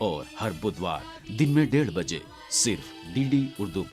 और हर बुधवार दिन में 1:30 बजे सिर्फ डीडी उर्दू।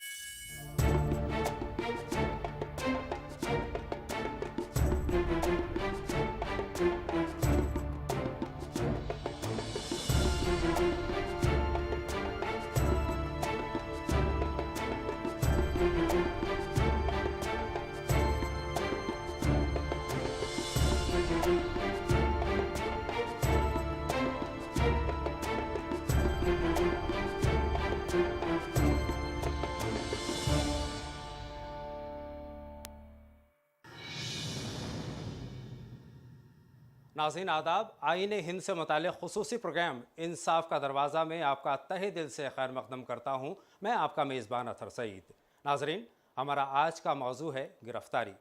नाज़रीन आदाब, आईने हिंद से मुताल्लिक़ खुसूसी प्रोग्राम इंसाफ का दरवाज़ा में आपका तहे दिल से खैर मकदम करता हूँ। मैं आपका मेज़बान अतर सईद। नाज़रीन, हमारा आज का मौजू है गिरफ्तारी।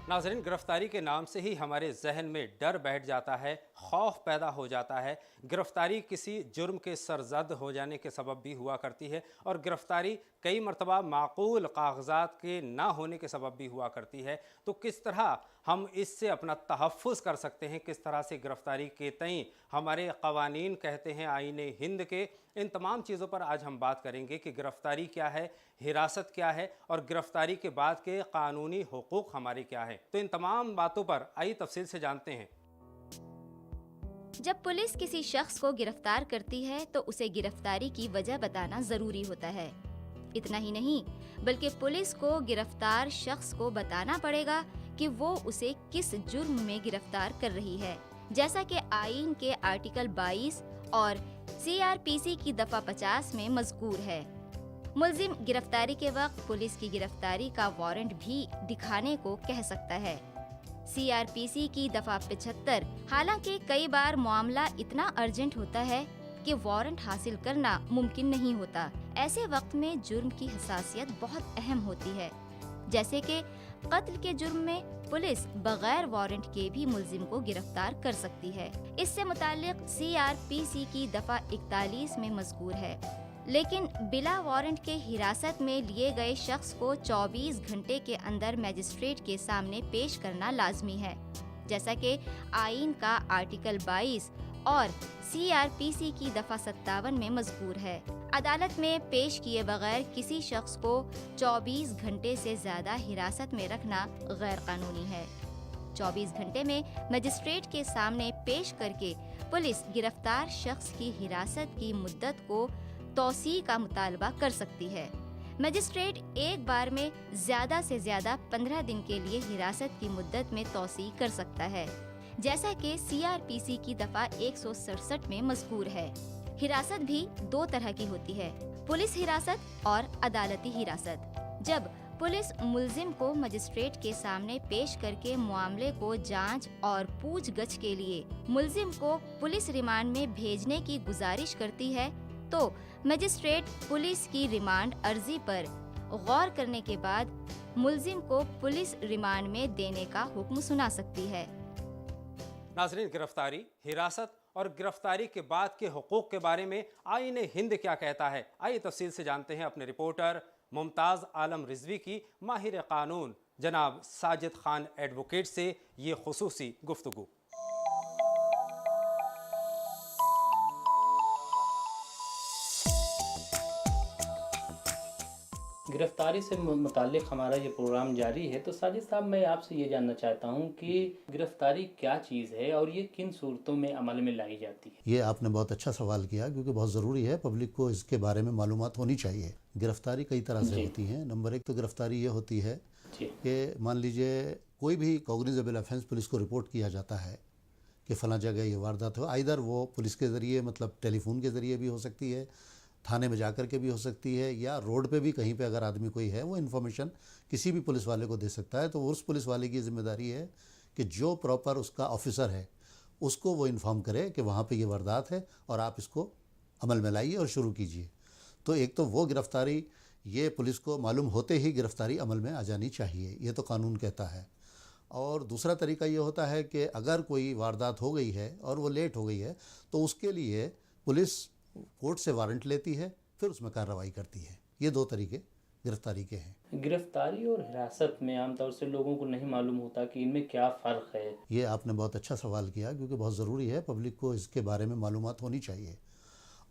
नाज़रीन, गिरफ्तारी के नाम से ही हमारे जहन में डर बैठ जाता है, खौफ पैदा हो जाता है। गिरफ्तारी किसी जुर्म के सरजद हो जाने के सबब भी हुआ करती है और गिरफ्तारी कई मरतबा माकूल कागजात के ना होने के सबब भी हुआ करती है। तो किस तरह हम इससे अपना तहफ़्फ़ुज़ कर सकते हैं, किस तरह से गिरफ्तारी के तईं हमारे क़वानीन कहते हैं आईने हिंद के, इन तमाम चीज़ों पर आज हम बात करेंगे कि गिरफ्तारी क्या है, हिरासत क्या है और गिरफ्तारी के बाद के कानूनी हुकूक हमारे क्या हैं। तो इन तमाम बातों पर आइए तफसील से जानते हैं। जब पुलिस किसी शख्स को गिरफ्तार करती है तो उसे गिरफ्तारी की वजह बताना जरूरी होता है। इतना ही नहीं बल्कि पुलिस को गिरफ्तार शख्स को बताना पड़ेगा कि वो उसे किस जुर्म में गिरफ्तार कर रही है, जैसा कि आईन के आर्टिकल 22 और CRPC की दफा 50 में मज़कूर है। मुल्जिम गिरफ्तारी के वक्त पुलिस की गिरफ्तारी का वारंट भी दिखाने को कह सकता है। CRPC की दफा 75। हालांकि कई बार मामला इतना अर्जेंट होता है कि वारंट हासिल करना मुमकिन नहीं होता। ऐसे वक्त में जुर्म की हसासियत बहुत अहम होती है, जैसे कि कत्ल के जुर्म में पुलिस बगैर वारंट के भी मुल्जिम को गिरफ्तार कर सकती है। इससे मुताल्लिक CRPC की दफा 41 में मज़कूर है। लेकिन बिला वारंट के हिरासत में लिए गए शख्स को 24 घंटे के अंदर मजिस्ट्रेट के सामने पेश करना लाजमी है, जैसा कि आईन का आर्टिकल 22 और CRPC की दफा 57 में मज़कूर है। अदालत में पेश किए बगैर किसी शख्स को 24 घंटे से ज्यादा हिरासत में रखना गैर कानूनी है। 24 घंटे में मजिस्ट्रेट के सामने पेश करके पुलिस गिरफ्तार शख्स की हिरासत की मुद्दत को तौसी का मुतालबा कर सकती है। मजिस्ट्रेट एक बार में ज्यादा से ज्यादा 15 दिन के लिए हिरासत की मुद्दत में तौसी कर सकता है, जैसा कि CRPC की दफा 167 में मज़कूर है। हिरासत भी दो तरह की होती है, पुलिस हिरासत और अदालती हिरासत। जब पुलिस मुल्जिम को मजिस्ट्रेट के सामने पेश करके मामले को जांच और पूछगछ के लिए मुल्जिम को पुलिस रिमांड में भेजने की गुजारिश करती है, तो मजिस्ट्रेट पुलिस की रिमांड अर्जी पर गौर करने के बाद मुल्जिम को पुलिस रिमांड में देने का हुक्म सुना सकती है। नाज़रीन, गिरफ्तारी, हिरासत और गिरफ्तारी के बाद के हुकूक के बारे में आईने हिंद क्या कहता है, आइए तफसील से जानते हैं अपने रिपोर्टर मुमताज़ आलम रिजवी की माहिर कानून जनाब साजिद खान एडवोकेट से ये खुसूसी गुफ्तगू। गिरफ्तारी से मुताल्लिक हमारा ये प्रोग्राम जारी है। तो साजिद साहब, मैं आपसे ये जानना चाहता हूँ कि गिरफ्तारी क्या चीज़ है और ये किन सूरतों में अमल में लाई जाती है। ये आपने बहुत अच्छा सवाल किया, क्योंकि बहुत ज़रूरी है, पब्लिक को इसके बारे में मालूमात होनी चाहिए। गिरफ्तारी कई तरह से होती है। नंबर 1 तो गिरफ्तारी ये होती है कि मान लीजिए कोई भी कॉग्निजेबल ऑफेंस पुलिस को रिपोर्ट किया जाता है कि फ़लाँ जगह ये वारदात हो। आइदर वो पुलिस के ज़रिए, मतलब टेलीफोन के ज़रिए भी हो सकती है, थाने में जाकर के भी हो सकती है, या रोड पे भी कहीं पे अगर आदमी कोई है वो इन्फॉर्मेशन किसी भी पुलिस वाले को दे सकता है। तो उस पुलिस वाले की ज़िम्मेदारी है कि जो प्रॉपर उसका ऑफिसर है उसको वो इन्फॉर्म करे कि वहाँ पे ये वारदात है और आप इसको अमल में लाइए और शुरू कीजिए। तो एक तो वो गिरफ्तारी, ये पुलिस को मालूम होते ही गिरफ्तारी अमल में आ जानी चाहिए, ये तो कानून कहता है। और दूसरा तरीका ये होता है कि अगर कोई वारदात हो गई है और वो लेट हो गई है तो उसके लिए पुलिस कोर्ट से वारंट लेती है, फिर उसमें कार्रवाई करती है। ये दो तरीके गिरफ्तारी के हैं। गिरफ्तारी और हिरासत में आमतौर से लोगों को नहीं मालूम होता कि इनमें क्या फ़र्क है। ये आपने बहुत अच्छा सवाल किया, क्योंकि बहुत ज़रूरी है, पब्लिक को इसके बारे में मालूमात होनी चाहिए।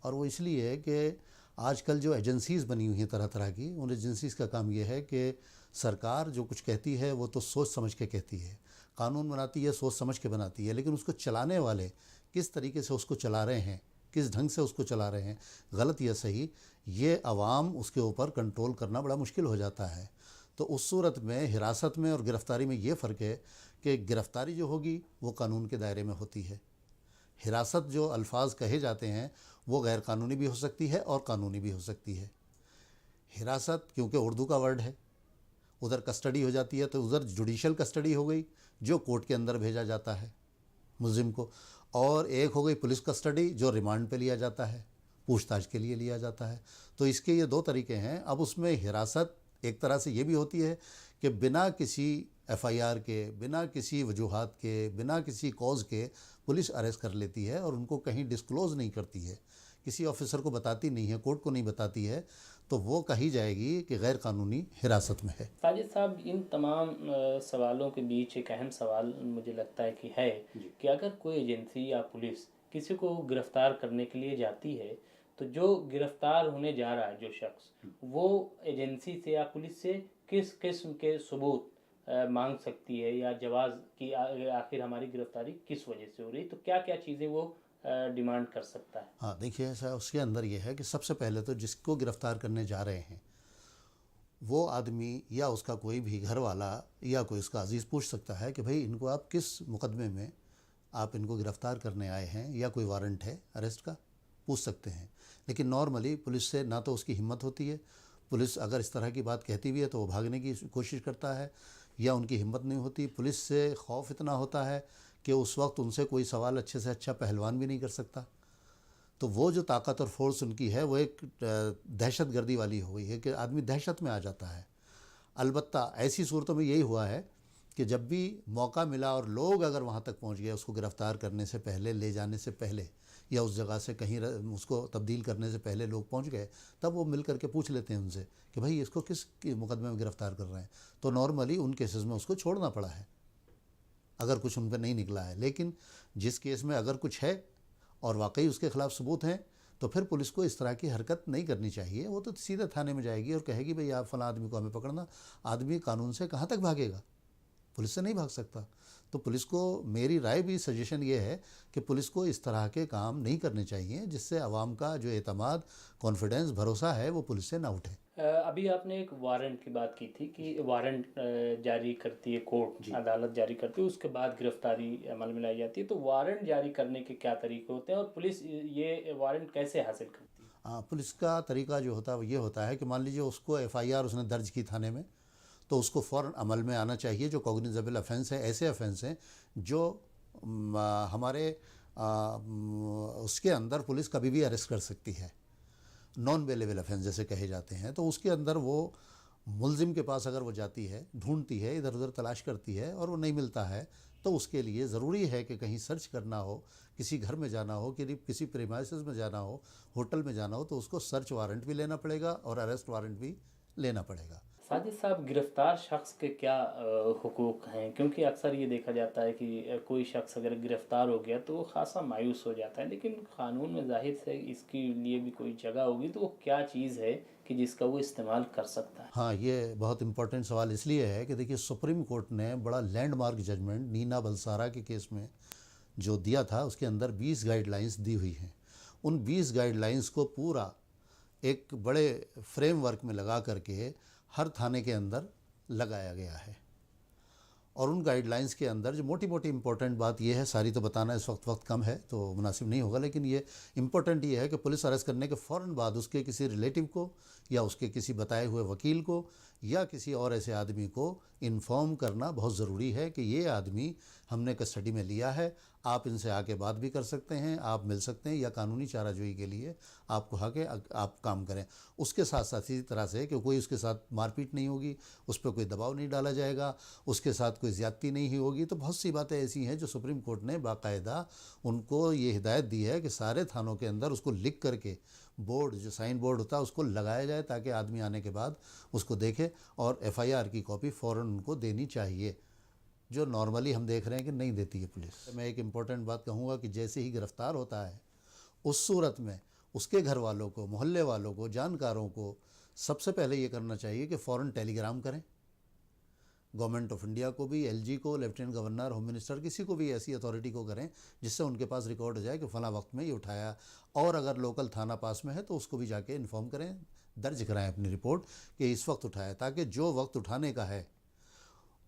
और वो इसलिए है कि आजकल जो एजेंसीज़ बनी हुई हैं तरह तरह की, उन एजेंसीज़ का काम ये है कि सरकार जो कुछ कहती है वो तो सोच समझ के कहती है, कानून बनाती है सोच समझ के बनाती है, लेकिन उसको चलाने वाले किस तरीके से उसको चला रहे हैं, किस ढंग से उसको चला रहे हैं, गलत या सही, ये अवाम उसके ऊपर कंट्रोल करना बड़ा मुश्किल हो जाता है। तो उस सूरत में हिरासत में और गिरफ़्तारी में ये फ़र्क है कि गिरफ़्तारी जो होगी वो कानून के दायरे में होती है। हिरासत जो अल्फाज कहे जाते हैं वो गैर कानूनी भी हो सकती है और कानूनी भी हो सकती है। हिरासत क्योंकि उर्दू का वर्ड है, उधर कस्टडी हो जाती है, तो उधर जुडिशल कस्टडी हो गई जो कोर्ट के अंदर भेजा जाता है मुलजिम को, और एक हो गई पुलिस कस्टडी जो रिमांड पे लिया जाता है, पूछताछ के लिए लिया जाता है। तो इसके ये दो तरीके हैं। अब उसमें हिरासत एक तरह से ये भी होती है कि बिना किसी एफआईआर के, बिना किसी वजूहात के, बिना किसी कॉज के पुलिस अरेस्ट कर लेती है और उनको कहीं डिस्क्लोज़ नहीं करती है, किसी ऑफिसर को बताती नहीं है, कोर्ट को नहीं बताती है, तो वो कही जाएगी कि गैर कानूनी हिरासत में है। साजिद साहब, इन तमाम सवालों के बीच एक अहम सवाल मुझे लगता है कि है कि अगर कोई एजेंसी या पुलिस किसी को गिरफ्तार करने के लिए जाती है, तो जो गिरफ्तार होने जा रहा है जो शख्स, वो एजेंसी से या पुलिस से किस किस्म के सबूत मांग सकती है या जवाब कि आखिर हमारी गिरफ्तारी किस वजह से हो रही, तो क्या क्या चीज़ें वो डिमांड कर सकता है? हाँ, देखिए, ऐसा उसके अंदर ये है कि सबसे पहले तो जिसको गिरफ़्तार करने जा रहे हैं वो आदमी या उसका कोई भी घर वाला या कोई उसका अजीज़ पूछ सकता है कि भाई इनको आप किस मुकदमे में आप इनको गिरफ़्तार करने आए हैं, या कोई वारंट है अरेस्ट का, पूछ सकते हैं। लेकिन नॉर्मली पुलिस से ना तो उसकी हिम्मत होती है, पुलिस अगर इस तरह की बात कहती भी है तो वो भागने की कोशिश करता है, या उनकी हिम्मत नहीं होती। पुलिस से खौफ इतना होता है कि उस वक्त उनसे कोई सवाल अच्छे से अच्छा पहलवान भी नहीं कर सकता। तो वो जो ताकत और फोर्स उनकी है वो एक दहशत गर्दी वाली हो गई है कि आदमी दहशत में आ जाता है। अलबत्ता ऐसी सूरतों में यही हुआ है कि जब भी मौका मिला और लोग अगर वहाँ तक पहुँच गए उसको गिरफ़्तार करने से पहले, ले जाने से पहले, या उस जगह से कहीं उसको तब्दील करने से पहले लोग पहुँच गए, तब वो मिल करके पूछ लेते हैं उनसे कि भाई इसको किस मुकदमे में गिरफ़्तार कर रहे हैं। तो नॉर्मली उन केसेस में उसको छोड़ना पड़ा है अगर कुछ उन पर नहीं निकला है। लेकिन जिस केस में अगर कुछ है और वाकई उसके ख़िलाफ़ सबूत हैं, तो फिर पुलिस को इस तरह की हरकत नहीं करनी चाहिए। वो तो सीधे थाने में जाएगी और कहेगी भाई आप फ़लाँ आदमी को हमें पकड़ना। आदमी कानून से कहाँ तक भागेगा, पुलिस से नहीं भाग सकता। तो पुलिस को, मेरी राय भी, सजेशन ये है कि पुलिस को इस तरह के काम नहीं करने चाहिए जिससे आवाम का जो एतमाद, कॉन्फिडेंस, भरोसा है वो पुलिस से ना उठे। अभी आपने एक वारंट की बात की थी कि वारंट जारी करती है कोर्ट, अदालत जारी करती है, उसके बाद गिरफ्तारी अमल में लाई जाती है। तो वारंट जारी करने के क्या तरीके होते हैं और पुलिस ये वारंट कैसे हासिल करती है? हाँ, पुलिस का तरीका जो होता है वो ये होता है कि मान लीजिए उसको एफआईआर उसने दर्ज की थाने में, तो उसको फ़ौरन अमल में आना चाहिए। जो कॉग्निजेबल ऑफेंस है, ऐसे ऑफेंस हैं जो हमारे उसके अंदर पुलिस कभी भी अरेस्ट कर सकती है, नॉन बेलेबल ऑफेंस जैसे कहे जाते हैं। तो उसके अंदर वो मुलजिम के पास अगर वो जाती है, ढूंढती है, इधर उधर तलाश करती है और वो नहीं मिलता है, तो उसके लिए ज़रूरी है कि कहीं सर्च करना हो, किसी घर में जाना हो, कि किसी प्रीमाइसेस में जाना हो, होटल में जाना हो, तो उसको सर्च वारंट भी लेना पड़ेगा और अरेस्ट वारंट भी लेना पड़ेगा। साजिद साहब, गिरफ्तार शख्स के क्या हुकूक हैं? क्योंकि अक्सर ये देखा जाता है कि कोई शख्स अगर गिरफ्तार हो गया तो वो खासा मायूस हो जाता है, लेकिन कानून में जाहिर से इसके लिए भी कोई जगह होगी, तो वो क्या चीज़ है कि जिसका वो इस्तेमाल कर सकता है? हाँ, ये बहुत इंपॉर्टेंट सवाल इसलिए है कि देखिए, सुप्रीम कोर्ट ने बड़ा लैंडमार्क जजमेंट नीना बलसारा के केस में जो दिया था, उसके अंदर 20 गाइडलाइंस दी हुई हैं। उन 20 गाइडलाइंस को पूरा एक बड़े फ्रेमवर्क में लगा करके हर थाने के अंदर लगाया गया है। और उन गाइडलाइंस के अंदर जो मोटी मोटी इंपॉर्टेंट बात यह है, सारी तो बताना इस वक्त कम है तो मुनासिब नहीं होगा, लेकिन ये इम्पोर्टेंट ये है कि पुलिस अरेस्ट करने के फ़ौरन बाद उसके किसी रिलेटिव को या उसके किसी बताए हुए वकील को या किसी और ऐसे आदमी को इन्फॉर्म करना बहुत ज़रूरी है कि ये आदमी हमने कस्टडी में लिया है, आप इनसे आके बात भी कर सकते हैं, आप मिल सकते हैं, या कानूनी चाराजोई के लिए आपको आके आप काम करें। उसके साथ साथ इसी तरह से कि कोई उसके साथ मारपीट नहीं होगी, उस पर कोई दबाव नहीं डाला जाएगा, उसके साथ कोई ज़्यादती नहीं होगी। तो बहुत सी बातें ऐसी हैं जो सुप्रीम कोर्ट ने बाकायदा उनको ये हिदायत दी है कि सारे थानों के अंदर उसको लिख करके बोर्ड जो साइन बोर्ड होता है उसको लगाया जाए ताकि आदमी आने के बाद उसको देखे और एफआईआर की कॉपी फ़ौरन उनको देनी चाहिए, जो नॉर्मली हम देख रहे हैं कि नहीं देती है पुलिस। मैं एक इम्पॉर्टेंट बात कहूँगा कि जैसे ही गिरफ़्तार होता है उस सूरत में उसके घर वालों को, मोहल्ले वालों को, जानकारों को सबसे पहले ये करना चाहिए कि फ़ौरन टेलीग्राम करें गवर्नमेंट ऑफ इंडिया को भी, एलजी को, लेफ्टिनेंट गवर्नर, होम मिनिस्टर, किसी को भी ऐसी अथॉरिटी को करें जिससे उनके पास रिकॉर्ड हो जाए कि फ़लाँ वक्त में ये उठाया। और अगर लोकल थाना पास में है तो उसको भी जाके इन्फॉर्म करें, दर्ज कराएं अपनी रिपोर्ट कि इस वक्त उठाया, ताकि जो वक्त उठाने का है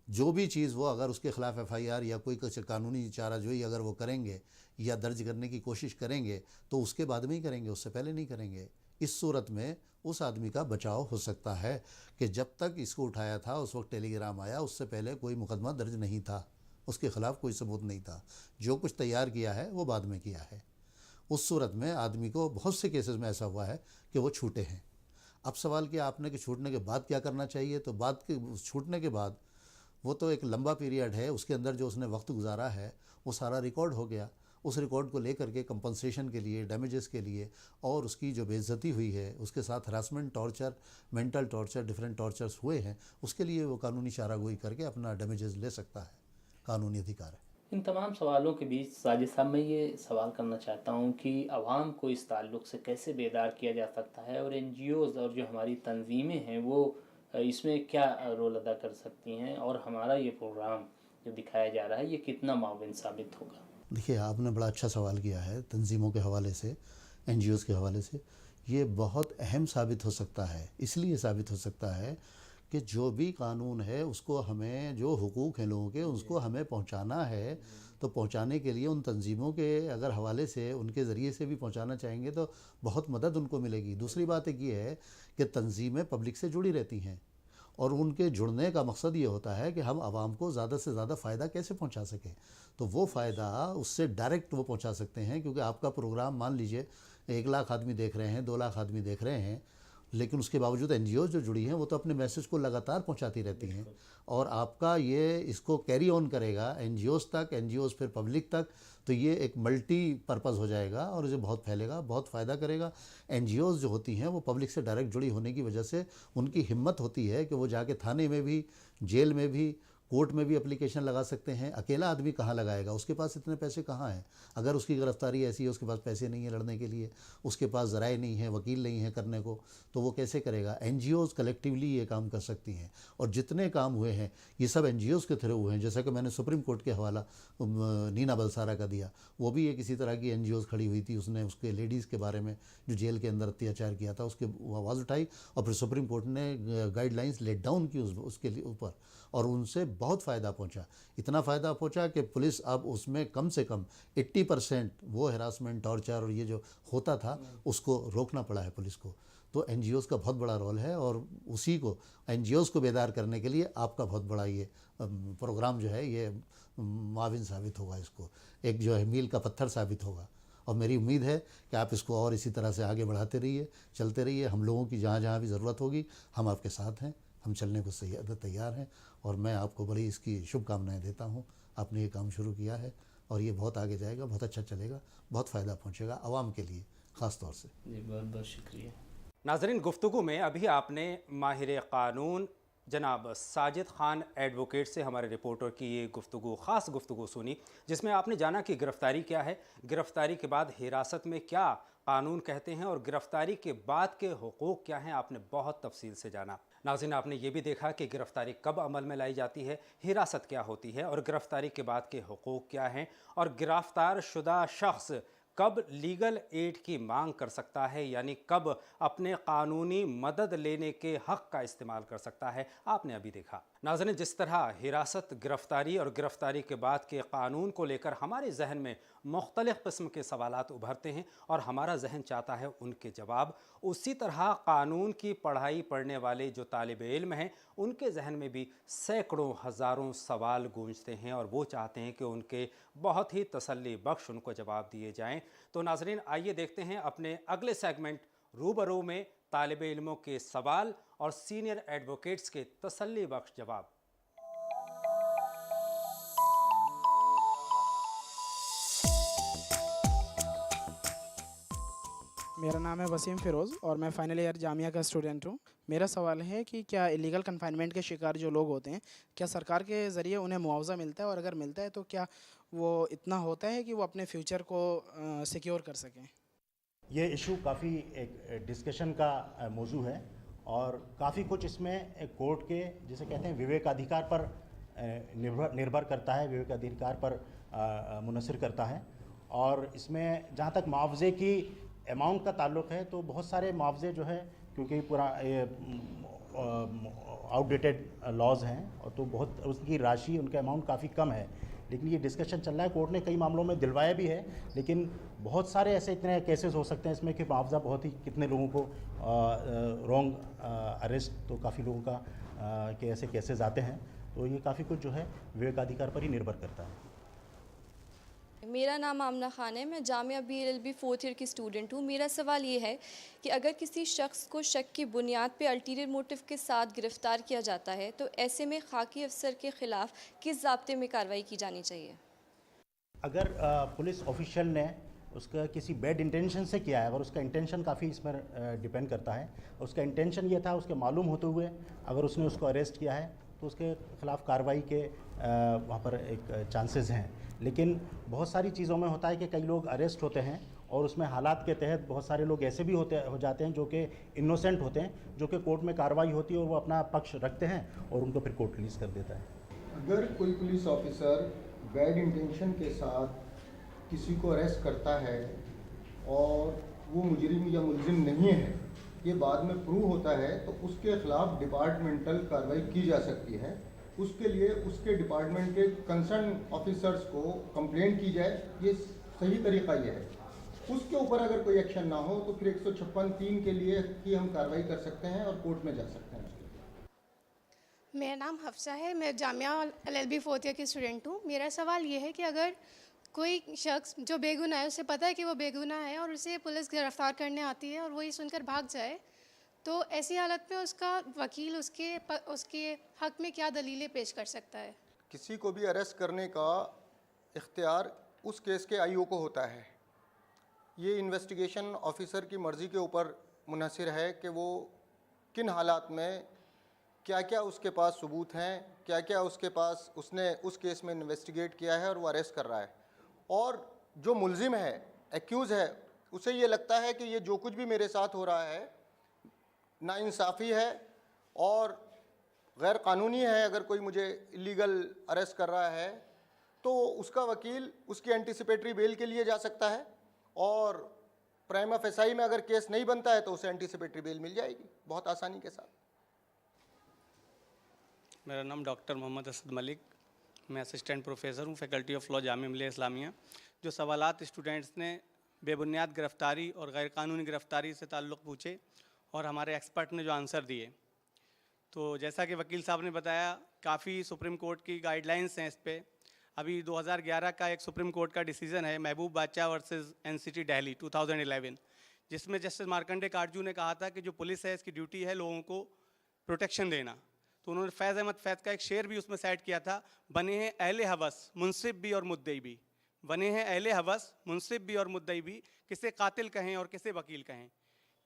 जो भी चीज़ वो अगर उसके ख़िलाफ़ एफआईआर या कोई कानूनी चाराजोई अगर वो करेंगे या दर्ज करने की कोशिश करेंगे तो उसके बाद में ही करेंगे, उससे पहले नहीं करेंगे। इस सूरत में उस आदमी का बचाव हो सकता है कि जब तक इसको उठाया था उस वक्त टेलीग्राम आया, उससे पहले कोई मुकदमा दर्ज नहीं था, उसके ख़िलाफ़ कोई सबूत नहीं था, जो कुछ तैयार किया है वो बाद में किया है। उस सूरत में आदमी को बहुत से केसेस में ऐसा हुआ है कि वो छूटे हैं। अब सवाल किया आपने कि छूटने के बाद क्या करना चाहिए, तो बाद के छूटने के बाद वो तो एक लंबा पीरियड है, उसके अंदर जो उसने वक्त गुजारा है वो सारा रिकॉर्ड हो गया। उस रिकॉर्ड को लेकर के कंपनसेशन के लिए, डैमेजेस के लिए और उसकी जो बेइज्जती हुई है, उसके साथ harassment, torture, mental torture, different tortures हुए हैं, उसके लिए वो कानूनी चारागोई करके अपना डैमेजेस ले सकता है, कानूनी अधिकार है। इन तमाम सवालों के बीच साजिद साहब मैं ये सवाल करना चाहता हूँ कि आवाम को इस ताल्लुक़ से कैसे बेदार किया जा सकता है और एनजीओज़ और जो हमारी तंजीमें हैं वो इसमें क्या रोल अदा कर सकती हैं, और हमारा ये प्रोग्राम जो दिखाया जा रहा है ये कितना माविन साबित होगा। देखिए, आपने बड़ा अच्छा सवाल किया है। तंजीमों के हवाले से, एनजीओज़ के हवाले से ये बहुत अहम साबित हो सकता है। इसलिए साबित हो सकता है कि जो भी कानून है उसको हमें, जो हुकूक हैं लोगों के, उसको हमें पहुंचाना है। तो पहुंचाने के लिए उन तंजीमों के अगर हवाले से, उनके ज़रिए से भी पहुंचाना चाहेंगे तो बहुत मदद उनको मिलेगी। दूसरी बात एक ये है कि तंजीमें पब्लिक से जुड़ी रहती हैं और उनके जुड़ने का मकसद ये होता है कि हम आवाम को ज़्यादा से ज़्यादा फ़ायदा कैसे पहुंचा सकें। तो वो फ़ायदा उससे डायरेक्ट वो पहुंचा सकते हैं, क्योंकि आपका प्रोग्राम मान लीजिए 1 लाख आदमी देख रहे हैं, 2 लाख आदमी देख रहे हैं, लेकिन उसके बावजूद एनजीओ जो जुड़ी हैं वो तो अपने मैसेज को लगातार पहुंचाती रहती हैं और आपका ये इसको कैरी ऑन करेगा एनजीओज़ तक, एनजीओज़ फिर पब्लिक तक। तो ये एक मल्टी पर्पज़ हो जाएगा और इसे बहुत फैलेगा, बहुत फ़ायदा करेगा। एनजीओज़ जो होती हैं वो पब्लिक से डायरेक्ट जुड़ी होने की वजह से उनकी हिम्मत होती है कि वो जाके थाने में भी, जेल में भी, कोर्ट में भी एप्लीकेशन लगा सकते हैं। अकेला आदमी कहाँ लगाएगा, उसके पास इतने पैसे कहाँ हैं। अगर उसकी गिरफ्तारी ऐसी है, उसके पास पैसे नहीं है लड़ने के लिए, उसके पास ज़राए नहीं है, वकील नहीं है करने को, तो वो कैसे करेगा। एनजीओज़ कलेक्टिवली ये काम कर सकती हैं और जितने काम हुए हैं ये सब एनजीओज़ के थ्रू हुए हैं। जैसा कि मैंने सुप्रीम कोर्ट के हवाला नीना बलसारा का दिया, वो भी एक इसी तरह की एनजीओज़ खड़ी हुई थी, उसने उसके लेडीज़ के बारे में जो जेल के अंदर अत्याचार किया था उसके आवाज़ उठाई और फिर सुप्रीम कोर्ट ने गाइडलाइंस लेट डाउन की उसके ऊपर और उनसे बहुत फ़ायदा पहुंचा। इतना फ़ायदा पहुंचा कि पुलिस अब उसमें कम से कम 80% वो हरासमेंट, टॉर्चर और ये जो होता था उसको रोकना पड़ा है पुलिस को। तो एनजीओज़ का बहुत बड़ा रोल है और उसी को, एनजीओज़ को बेदार करने के लिए आपका बहुत बड़ा ये प्रोग्राम जो है ये माविन साबित होगा, इसको एक जो है मील का पत्थर साबित होगा। और मेरी उम्मीद है कि आप इसको और इसी तरह से आगे बढ़ाते रहिए, चलते रहिए। हम लोगों की जहाँ जहाँ भी ज़रूरत होगी हम आपके साथ हैं, हम चलने को तैयार हैं और मैं आपको बड़ी इसकी शुभकामनाएं देता हूँ। आपने ये काम शुरू किया है और ये बहुत आगे जाएगा, बहुत अच्छा चलेगा, बहुत फ़ायदा पहुँचेगा आवाम के लिए ख़ास तौर से। जी बहुत बहुत शुक्रिया। नाज़रीन, गुफ्तगू में अभी आपने माहिर क़ानून जनाब साजिद ख़ान एडवोकेट से हमारे रिपोर्टर की ये गुफ्तगू, ख़ास गुफ्तगू सुनी, जिसमें आपने जाना कि गिरफ़्तारी क्या है, गिरफ़्तारी के बाद हिरासत में क्या कानून कहते हैं और गिरफ़्तारी के बाद के हुकूक क्या हैं, आपने बहुत तफसील से जाना। नाज़रीन, आपने ये भी देखा कि गिरफ़्तारी कब अमल में लाई जाती है, हिरासत क्या होती है और गिरफ़्तारी के बाद के हुकूक क्या हैं और गिरफ़्तार शुदा शख्स कब लीगल एड की मांग कर सकता है, यानी कब अपने कानूनी मदद लेने के हक़ का इस्तेमाल कर सकता है, आपने अभी देखा। नाज़रीन, जिस तरह हिरासत, गिरफ़्तारी और गिरफ़्तारी के बाद के कानून को लेकर हमारे जहन में मुख्तलिफ़ किस्म के सवालात उभरते हैं और हमारा जहन चाहता है उनके जवाब, उसी तरह कानून की पढ़ाई पढ़ने वाले जो तालिब इल्म हैं उनके जहन में भी सैकड़ों हज़ारों सवाल गूंजते हैं और वो चाहते हैं कि उनके बहुत ही तसल्ली बख्श उनको जवाब दिए जाएँ। तो नाज़रीन, आइए देखते हैं अपने अगले सेगमेंट रूबरू में तालिब इल्मों के सवाल और सीनियर एडवोकेट्स के तसल्ली बख्श जवाब। मेरा नाम है वसीम फ़िरोज़ और मैं फ़ाइनल ईयर जामिया का स्टूडेंट हूँ। मेरा सवाल है कि क्या इलीगल कन्फाइनमेंट के शिकार जो लोग होते हैं, क्या सरकार के ज़रिए उन्हें मुआवज़ा मिलता है, और अगर मिलता है तो क्या वो इतना होता है कि वो अपने फ्यूचर को सिक्योर कर सकें? ये इशू काफ़ी एक डिस्कशन का मौजू है और काफ़ी कुछ इसमें एक कोर्ट के जिसे कहते हैं विवेकाधिकार पर निर्भर करता है, विवेकाधिकार पर मुनसर करता है। और इसमें जहाँ तक मुआवजे की अमाउंट का ताल्लुक़ है तो बहुत सारे मुआवजे जो है, क्योंकि पूरा आउटडेटेड लॉज हैं और तो बहुत उसकी राशि, उनका अमाउंट काफ़ी कम है। लेकिन ये डिस्कशन चल रहा है, कोर्ट ने कई मामलों में दिलवाया भी है, लेकिन बहुत सारे ऐसे इतने केसेस हो सकते हैं इसमें कि मुआवजा बहुत ही कितने लोगों को रॉन्ग अरेस्ट, तो काफ़ी लोगों का के ऐसे केसेस आते हैं। तो ये काफ़ी कुछ जो है विवेकाधिकार पर ही निर्भर करता है। मेरा नाम आमना खान है, मैं जामिया BLLB 4th ईयर की स्टूडेंट हूँ। मेरा सवाल ये है कि अगर किसी शख्स को शक की बुनियाद पे अल्टीरियर मोटिव के साथ गिरफ़्तार किया जाता है तो ऐसे में खाकी अफसर के ख़िलाफ़ किस ज़ाब्ते में कार्रवाई की जानी चाहिए? अगर पुलिस ऑफिशियल ने उसका किसी बैड इंटेंशन से किया है, अगर उसका इंटेंशन काफ़ी इसमें डिपेंड करता है, उसका इंटेंशन ये था, उसके मालूम होते हुए अगर उसने उसको अरेस्ट किया है तो उसके ख़िलाफ़ कार्रवाई के वहाँ पर एक चांसेस हैं। लेकिन बहुत सारी चीज़ों में होता है कि कई लोग अरेस्ट होते हैं और उसमें हालात के तहत बहुत सारे लोग ऐसे भी हो जाते हैं जो कि इनोसेंट होते हैं, जो कि कोर्ट में कार्रवाई होती है और वो अपना पक्ष रखते हैं और उनको फिर कोर्ट रिलीज़ कर देता है। अगर कोई पुलिस ऑफिसर बैड इंटेंशन के साथ किसी को अरेस्ट करता है और वो मुजरिम या मुलजिम नहीं है, ये बाद में प्रूव होता है, तो उसके ख़िलाफ़ डिपार्टमेंटल कार्रवाई की जा सकती है। उसके लिए उसके डिपार्टमेंट के कंसर्न ऑफिसर्स को कंप्लेंट की जाए, ये सही तरीका ये है। उसके ऊपर अगर कोई एक्शन ना हो तो फिर 156(3) के लिए की हम कार्रवाई कर सकते हैं और कोर्ट में जा सकते हैं। मेरा नाम हफ्सा है, मैं जामिया LLB 4th ईयर की स्टूडेंट हूँ। मेरा सवाल ये है कि अगर कोई शख्स जो बेगुनाह है, उसे पता है कि वो बेगुनाह है और उसे पुलिस गिरफ्तार करने आती है और वो ये सुनकर भाग जाए, तो ऐसी हालत में उसका वकील उसके हक़ में क्या दलीलें पेश कर सकता है? किसी को भी अरेस्ट करने का इख्तियार उस केस के IO को होता है। ये इन्वेस्टिगेशन ऑफिसर की मर्ज़ी के ऊपर मुनहसर है कि वो किन हालात में क्या क्या उसके पास सबूत हैं, क्या क्या उसके पास उसने उस केस में इन्वेस्टिगेट किया है और वो अरेस्ट कर रहा है। और जो मुलजिम है, एक्यूज़ है, उसे ये लगता है कि ये जो कुछ भी मेरे साथ हो रहा है नाइंसाफ़ी है और गैर कानूनी है। अगर कोई मुझे इलीगल अरेस्ट कर रहा है तो उसका वकील उसकी एंटीसिपेटरी बेल के लिए जा सकता है और प्राइमा फेसाई में अगर केस नहीं बनता है तो उसे एंटीसिपेटरी बेल मिल जाएगी बहुत आसानी के साथ। मेरा नाम डॉक्टर मोहम्मद असद मलिक, मैं असिस्टेंट प्रोफेसर हूँ, faculty of law Jamia Millia Islamia. जो सवालात स्टूडेंट्स ने बेबुनियाद गिरफ्तारी और गैर कानूनी गिरफ्तारी से ताल्लुक़ पूछे और हमारे एक्सपर्ट ने जो आंसर दिए, तो जैसा कि वकील साहब ने बताया, काफ़ी सुप्रीम कोर्ट की गाइडलाइंस हैं इस पे। अभी 2011 का एक सुप्रीम कोर्ट का डिसीजन है, महबूब बादशाह वर्सेस NCT दिल्ली 2011, जिसमें जस्टिस मार्कंडे काटजू ने कहा था कि जो पुलिस है इसकी ड्यूटी है लोगों को प्रोटेक्शन देना। तो उन्होंने फैज़ अहमद फैज़ का एक शेर भी उसमें सेट किया था, बने हैं अहले हवस मुनसिब भी और मुद्दई भी। बने हैं अहले हवस मुनसिब भी और मुद्दई भी, किसे कातिल कहें और किसे वकील कहें,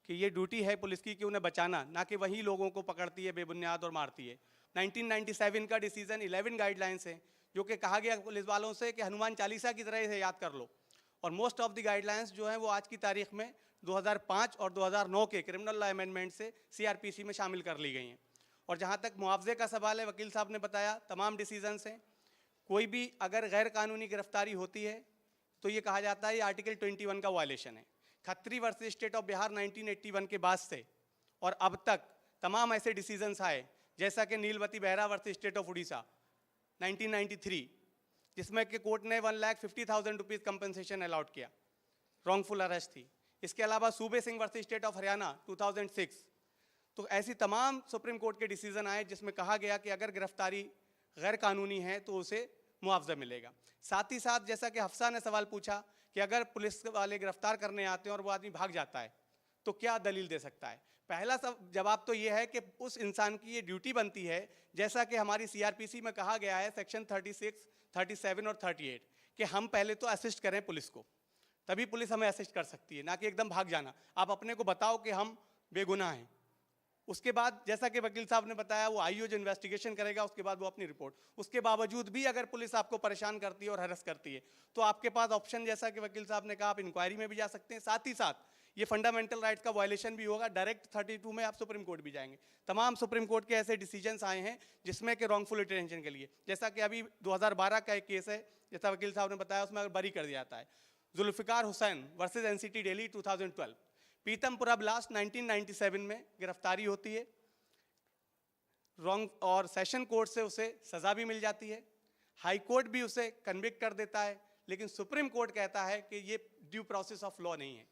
कि ये ड्यूटी है पुलिस की कि उन्हें बचाना, ना कि वही लोगों को पकड़ती है बेबुनियाद और मारती है। 1997 का डिसीजन 11 गाइडलाइंस है जो कि कहा गया पुलिस वालों से कि हनुमान चालीसा की तरह इसे याद कर लो। और मोस्ट ऑफ द गाइडलाइंस जो हैं वो आज की तारीख में 2005 और 2009 के क्रिमिनल लॉ अमेंडमेंट से CRPC में शामिल कर ली गई हैं। और जहाँ तक मुआवजे का सवाल है, वकील साहब ने बताया तमाम डिसीजंस हैं। कोई भी अगर गैर कानूनी गिरफ्तारी होती है तो ये कहा जाता है ये आर्टिकल 21 का वायलेशन है। Khatri versus state of Bihar 1981 के बाद से और अब तक तमाम ऐसे डिसीजंस आए, जैसा कि Nilabati Behera versus state of Orissa 1993, जिसमें कि कोर्ट ने 1,50,000 रुपीज़ कंपनसेशन अलॉट किया, रॉन्गफुल अरेस्ट थी। इसके अलावा Sube Singh versus state of Haryana 2006। तो ऐसी तमाम सुप्रीम कोर्ट के डिसीजन आए जिसमें कहा गया कि अगर गिरफ्तारी गैर कानूनी है तो उसे मुआवजा मिलेगा। साथ ही साथ जैसा कि हफ्सा ने सवाल पूछा कि अगर पुलिस वाले गिरफ्तार करने आते हैं और वो आदमी भाग जाता है तो क्या दलील दे सकता है। पहला जवाब तो ये है कि उस इंसान की ये ड्यूटी बनती है, जैसा कि हमारी CRPC में कहा गया है सेक्शन 36, 37 और 38, कि हम पहले तो असिस्ट करें पुलिस को। तभी पुलिस हमें असिस्ट कर सकती है, ना कि एकदम भाग जाना। आप अपने को बताओ कि हम बेगुनाह हैं, उसके बाद जैसा कि वकील साहब ने बताया वो आईओ जो इन्वेस्टिगेशन करेगा उसके बाद वो अपनी रिपोर्ट, उसके बावजूद भी अगर पुलिस आपको परेशान करती है और हरस करती है तो आपके पास ऑप्शन, जैसा कि वकील साहब ने कहा, आप इंक्वायरी में भी जा सकते हैं। साथ ही साथ ये फंडामेंटल राइट का वायलेशन भी होगा, डायरेक्ट 32 में आप सुप्रीम कोर्ट भी जाएंगे। तमाम सुप्रीम कोर्ट के ऐसे डिसीजंस आए हैं जिसमें कि रॉन्गफुल डिटेंशन के लिए, जैसा कि अभी 2012 का एक केस है, जैसा वकील साहब ने बताया, उसमें बरी कर दिया जाता है, Zulfikar Hussain versus NCT Delhi 2012। Pitampura blast 1997 में गिरफ्तारी होती है, रॉन्ग, और सेशन कोर्ट से उसे सज़ा भी मिल जाती है, हाई कोर्ट भी उसे कन्विक्ट कर देता है, लेकिन सुप्रीम कोर्ट कहता है कि ये ड्यू प्रोसेस ऑफ लॉ नहीं है,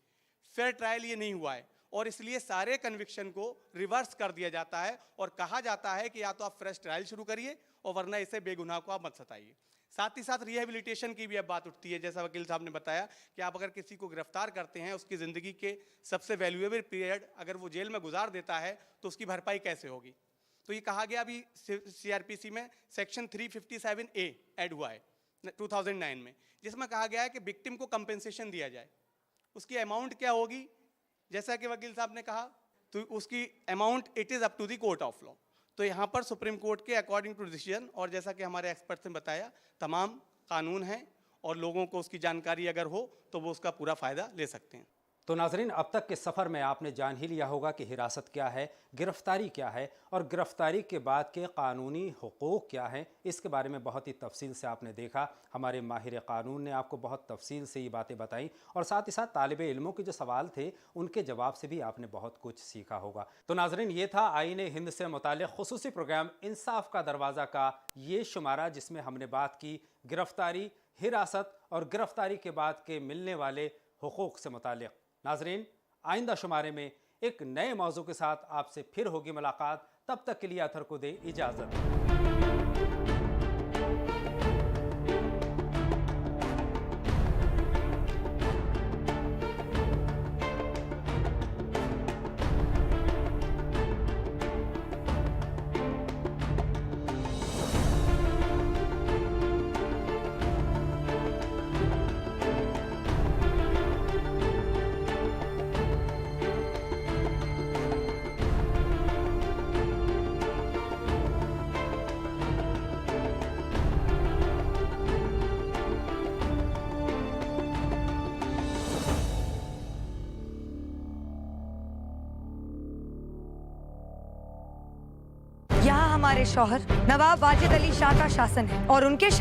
फेयर ट्रायल ये नहीं हुआ है, और इसलिए सारे कन्विक्शन को रिवर्स कर दिया जाता है और कहा जाता है कि या तो आप फ्रेश ट्रायल शुरू करिए और वरना इसे बेगुनाह को आप मत सताइए। साथ ही साथ रिहेबिलिटेशन की भी अब बात उठती है, जैसा वकील साहब ने बताया कि आप अगर किसी को गिरफ्तार करते हैं, उसकी ज़िंदगी के सबसे वैल्यूएबल पीरियड अगर वो जेल में गुजार देता है तो उसकी भरपाई कैसे होगी। तो ये कहा गया अभी सीआरपीसी में सेक्शन 357A ऐड हुआ है 2009 में, जिसमें कहा गया है कि विक्टिम को कंपेंसेशन दिया जाए। उसकी अमाउंट क्या होगी, जैसा कि वकील साहब ने कहा, तो उसकी amount it is up to the court of law. तो यहाँ पर सुप्रीम कोर्ट के अकॉर्डिंग टू डिसीजन, और जैसा कि हमारे एक्सपर्ट्स ने बताया, तमाम कानून हैं और लोगों को उसकी जानकारी अगर हो तो वो उसका पूरा फ़ायदा ले सकते हैं। तो नाजरीन, अब तक के सफ़र में आपने जान ही लिया होगा कि हिरासत क्या है, गिरफ्तारी क्या है और गिरफ्तारी के बाद के कानूनी हुकूक क्या हैं। इसके बारे में बहुत ही तफसील से आपने देखा, हमारे माहिर कानून ने आपको बहुत तफसील से ये बातें बताई, और साथ ही साथ तालिबे इल्मों के जो सवाल थे उनके जवाब से भी आपने बहुत कुछ सीखा होगा। तो नाजरीन, ये था आईने हिंद से मुताल्लिक़ खुसूसी प्रोग्राम इंसाफ का दरवाज़ा का ये शुमारा, जिसमें हमने बात की गिरफ्तारी, हिरासत और गिरफ्तारी के बाद के मिलने वाले हुकूक से मुताल्लिक़। नाजरीन, आइंदा शुमारे में एक नए मौजू के साथ आपसे फिर होगी मुलाकात। तब तक के लिए अथर को दे इजाज़त। यहाँ हमारे शौहर नवाब वाजिद अली शाह का शासन है और उनके